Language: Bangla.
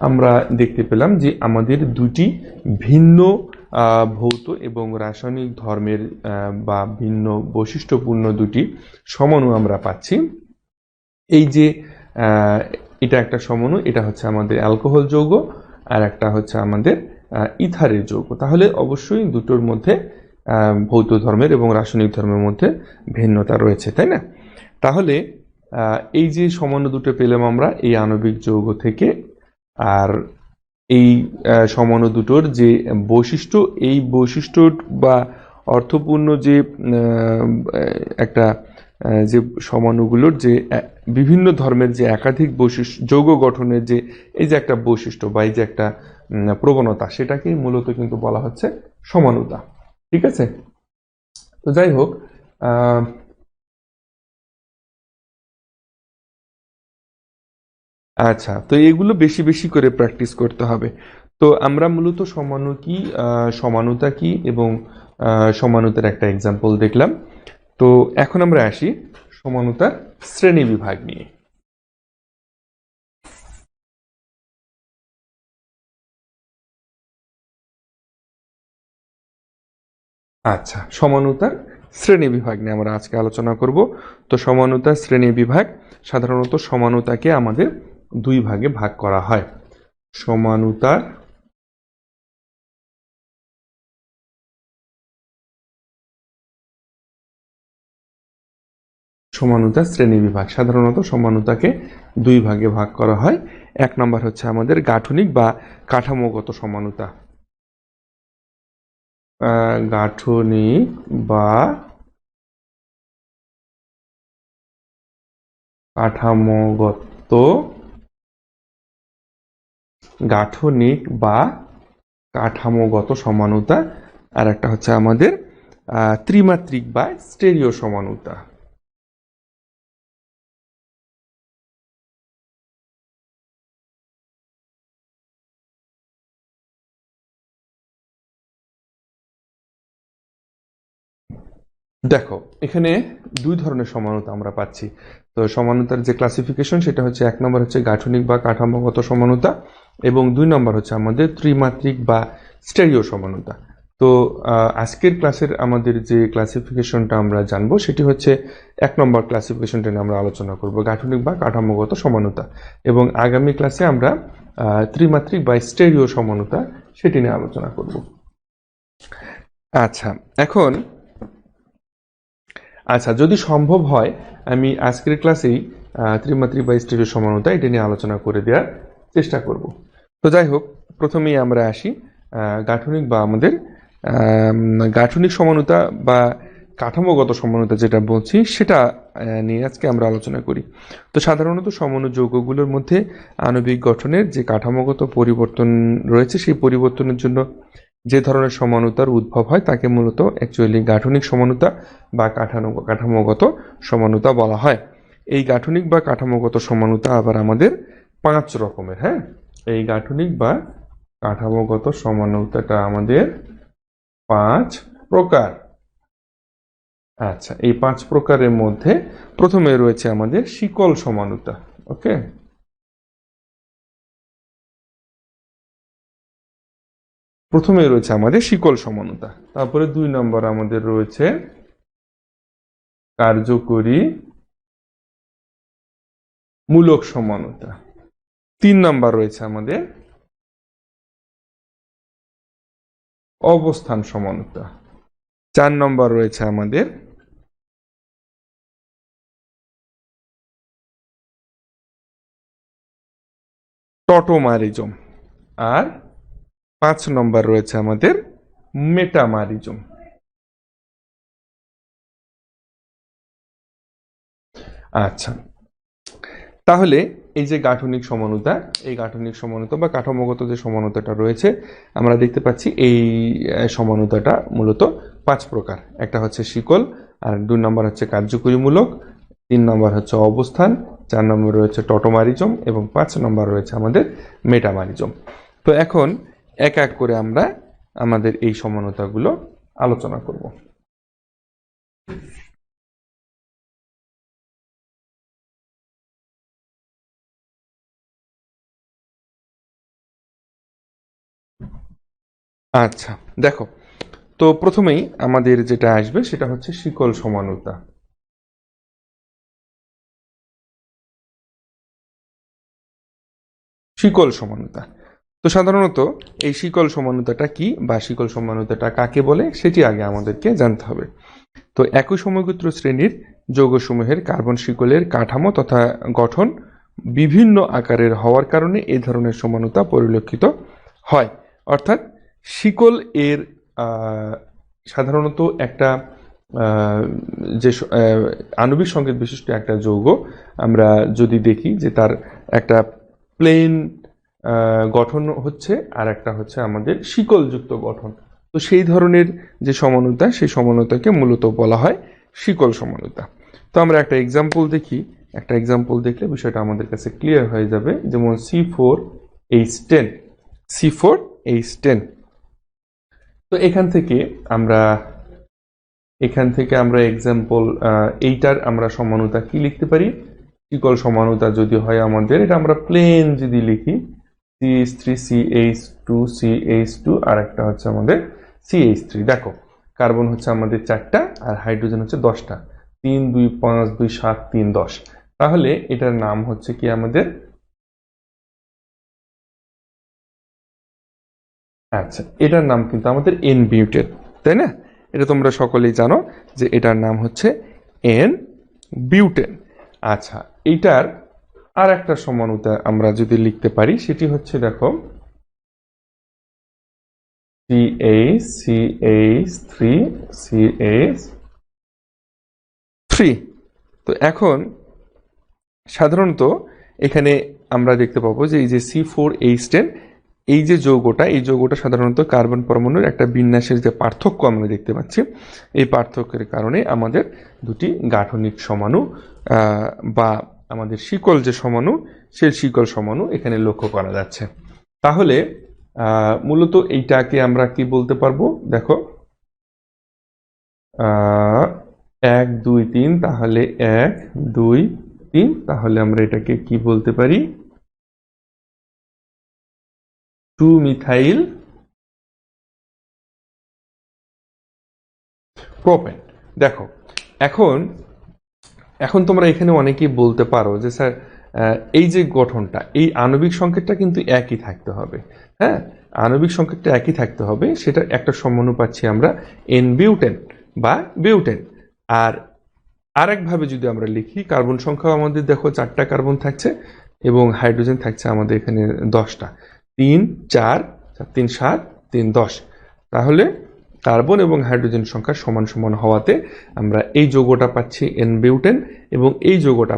আমরা দেখতে পেলাম যে আমাদের দুটি ভিন্ন ভৌত এবং রাসায়নিক ধর্মের বা ভিন্ন বৈশিষ্ট্যপূর্ণ দুটি সমঅণু আমরা পাচ্ছি। এই যে এটা একটা সমঅণু, এটা হচ্ছে আমাদের অ্যালকোহল যৌগ, আর একটা হচ্ছে আমাদের ইথারের যৌগ। তাহলে অবশ্যই দুটোর মধ্যে ভৌত ধর্মের এবং রাসায়নিক ধর্মের মধ্যে ভিন্নতা রয়েছে, তাই না? তাহলে এই যে সমঅণু দুটো পেলাম আমরা এই আণবিক যৌগ থেকে, আর এই সমঅণু দুটোর যে বৈশিষ্ট্য, এই বৈশিষ্ট্য বা অর্থপূর্ণ যে একটা যে সমঅণুগুলোর যে বিভিন্ন ধর্মের যে একাধিক বৈশিষ্ট্য যৌগ গঠনের যে এই যে একটা বৈশিষ্ট্য বা এই যে একটা প্রবণতা, সেটাকেই মূলত কিন্তু বলা হচ্ছে সমানুতা। ঠিক আছে? তো যাই হোক, আচ্ছা, তো এগুলো বেশি বেশি করে প্র্যাকটিস করতে হবে। তো আমরা মূলত সমাণু কি, সমানুতা কি এবং সমানুতার একটা এক্সাম্পল দেখলাম। তো এখন আমরা আসি সমানুতার শ্রেণী বিভাগ নিয়ে। আচ্ছা, সমানুতার শ্রেণী বিভাগ নিয়ে আমরা আজকে আলোচনা করব। তো সমানুতার শ্রেণী বিভাগ, সাধারণত সমানুতাকে আমাদের দুই ভাগে ভাগ করা হয়। সমানুতার সমানুতার শ্রেণী বিভাগ, সাধারণত সমানুতাকে দুই ভাগে ভাগ করা হয়। এক নম্বর হচ্ছে আমাদের গাঠনিক বা কাঠামোগত সমানুতা। গাঠনিক বা কাঠামোগত, গাঠনিক বা কাঠামোগত সমানুতা। আর একটা হচ্ছে আমাদের ত্রিমাত্রিক বা স্টেরিও সমানুতা। দেখো, এখানে দুই ধরনের সমানুতা আমরা পাচ্ছি। তো সমানুতার যে ক্লাসিফিকেশন, সেটা হচ্ছে এক নম্বর হচ্ছে গাঠনিক বা কাঠামোগত সমানুতা, এবং দুই নম্বর হচ্ছে আমাদের ত্রিমাত্রিক বা স্টেরিও সমানুতা। তো আজকের ক্লাসের আমাদের যে ক্লাসিফিকেশনটা আমরা জানবো, সেটি হচ্ছে এক নম্বর ক্লাসিফিকেশনটা নিয়ে আমরা আলোচনা করব, গাঠনিক বা কাঠামোগত সমানুতা। এবং আগামী ক্লাসে আমরা ত্রিমাত্রিক বা স্টেরিও সমানুতা সেটি নিয়ে আলোচনা করব। আচ্ছা, এখন যদি সম্ভব হয় আমি আজকের ক্লাসেই ত্রিমাত্রিক বা স্টেরিও সমানুতা এটা নিয়ে আলোচনা করে দেওয়ার চেষ্টা করব। তো যাই হোক, প্রথমেই আমরা আসি গাঠনিক বা আমাদের গাঠনিক সমানুতা বা কাঠামোগত সমানুতা যেটা বলছি, সেটা নিয়ে আজকে আমরা আলোচনা করি। তো সাধারণত সমঅণু যৌগগুলোর মধ্যে আণবিক গঠনের যে কাঠামোগত পরিবর্তন রয়েছে, সেই পরিবর্তনের জন্য যে ধরনের সমানুতার উদ্ভব হয় তাকে মূলত অ্যাকচুয়ালি গাঠনিক সমানুতা বা কাঠামোগত সমানুতা বলা হয়। এই গাঠনিক বা কাঠামোগত সমানুতা আবার আমাদের 5 রকমের। হ্যাঁ, এই গাঠনিক বা কাঠামোগত সমানুতাটা আমাদের 5 প্রকার। আচ্ছা, এই 5 প্রকারের মধ্যে প্রথমে রয়েছে আমাদের শিকল সমানুতা। ওকে, প্রথমে রয়েছে আমাদের শিকল সমানুতা। তারপরে 2 নম্বর আমাদের রয়েছে কার্যকরী মূলক সমানুতা। 3 নম্বর রয়েছে আমাদের অবস্থান সমানুতা। 4 নম্বর রয়েছে আমাদের টটোমারিজম। আর 5 নম্বর রয়েছে আমাদের মেটামারিজম। আচ্ছা, তাহলে এই যে গাঠনিক সমানুতা, এই গাঠনিক সমানুতা বা কাঠামোগত যে সমানুতাটা রয়েছে, আমরা দেখতে পাচ্ছি এই সমানুতাটা মূলত 5 প্রকার। একটা হচ্ছে শিকল, আর 2 নম্বর হচ্ছে কার্যকরীমূলক, 3 নম্বর হচ্ছে অবস্থান, 4 নম্বর রয়েছে টটোমারিজম, এবং 5 নম্বর রয়েছে আমাদের মেটামারিজম। তো এখন এক এক করে আমরা আমাদের এই সমানুতাগুলো আলোচনা করব। আচ্ছা, দেখো, তো প্রথমেই আমাদের যেটা আসবে সেটা হচ্ছে শিকল সমানুতা। শিকল সমানুতা। তো সাধারণত এই শিকল সমানুতাটা কি বা শিকল সমানুতাটা কাকে বলে সেটি আগে আমাদেরকে জানতে হবে। তো একই সমগোত্র শ্রেণীর যৌগসমূহের কার্বন শিকলের কাঠামো তথা গঠন বিভিন্ন আকারের হওয়ার কারণে এই ধরনের সমানুতা পরিলক্ষিত হয়। অর্থাৎ শিকল এর সাধারণত একটা যে আণবিক সংকেত বিশিষ্ট একটা যৌগ আমরা যদি দেখি যে তার একটা প্লেন গঠন হচ্ছে আর একটা হচ্ছে আমাদের শিকলযুক্ত গঠন। তো সেই ধরনের যে সমানুতা সেই সমানুতাকে মূলত বলা হয় শিকল সমানুতা। তো আমরা একটা এক্সাম্পল দেখি, একটা এক্সাম্পল দেখলে বিষয়টা আমাদের কাছে ক্লিয়ার হয়ে যাবে। যেমন C4H10, C4H10। তো এখান থেকে আমরা এক্সাম্পল এইটার আমরা সমানুতা কি লিখতে পারি? শিকল সমানুতা যদি হয় আমাদের, এটা আমরা প্লেন যদি লিখি CH3CH2CH2 আর একটা হচ্ছে আমাদের CH3। দেখো, কার্বন হচ্ছে আমাদের 4টা আর হাইড্রোজেন হচ্ছে 10টা, 3 2 5 2 7 3 10। তাহলে এটার নাম হচ্ছে কি আমাদের, আচ্ছা এটার নাম কিন্তু আমাদের এন বিউটেন, তাই না? এটা তোমরা সকলেই জানো যে এটার নাম হচ্ছে এন বিউটেন। আচ্ছা, এইটার আর একটা সমানুতা আমরা যদি লিখতে পারি সেটি হচ্ছে, দেখো, CH3CH3। তো এখন সাধারণত এখানে আমরা দেখতে পাবো যে এই যে C4H10 এই যে যৌগটা, এই যৌগটা সাধারণত কার্বন পরমাণুর একটা বিন্যাসের যে পার্থক্য আমরা দেখতে পাচ্ছি, এই পার্থক্যের কারণে আমাদের দুটি গাঠনিক সমাণু বা আমাদের শিকল যে সমাণু সেই শিকল সমাণু এখানে লক্ষ্য করা যাচ্ছে। তাহলে মূলত এইটাকে আমরা কি বলতে পারবো? দেখো, 1 2 3, তাহলে 1 2 3, তাহলে আমরা এটাকে কি বলতে পারি? 2 মিথাইল প্রোপেন। দেখো, এখন এখন তোমরা এখানে অনেকেই বলতে পারো যে স্যার এই যে গঠনটা, এই আণবিক সংকেতটা কিন্তু একই থাকতে হবে। হ্যাঁ, আণবিক সংকেতটা একই থাকতে হবে, সেটা একটা সমন্বয় পাচ্ছি আমরা এন বিউটেন বা বিউটেন। আর আরেকভাবে যদি আমরা লিখি, কার্বন সংখ্যাও আমাদের দেখো 4টা কার্বন থাকছে এবং হাইড্রোজেন থাকছে আমাদের এখানে 10টা, 3 4 3 7 3 10। তাহলে কার্বন এবং হাইড্রোজেন সংখ্যা সমান সমান হওয়াতে আমরা এই যৌগটা পাচ্ছি এন বিউটেন এবং এই যৌগটা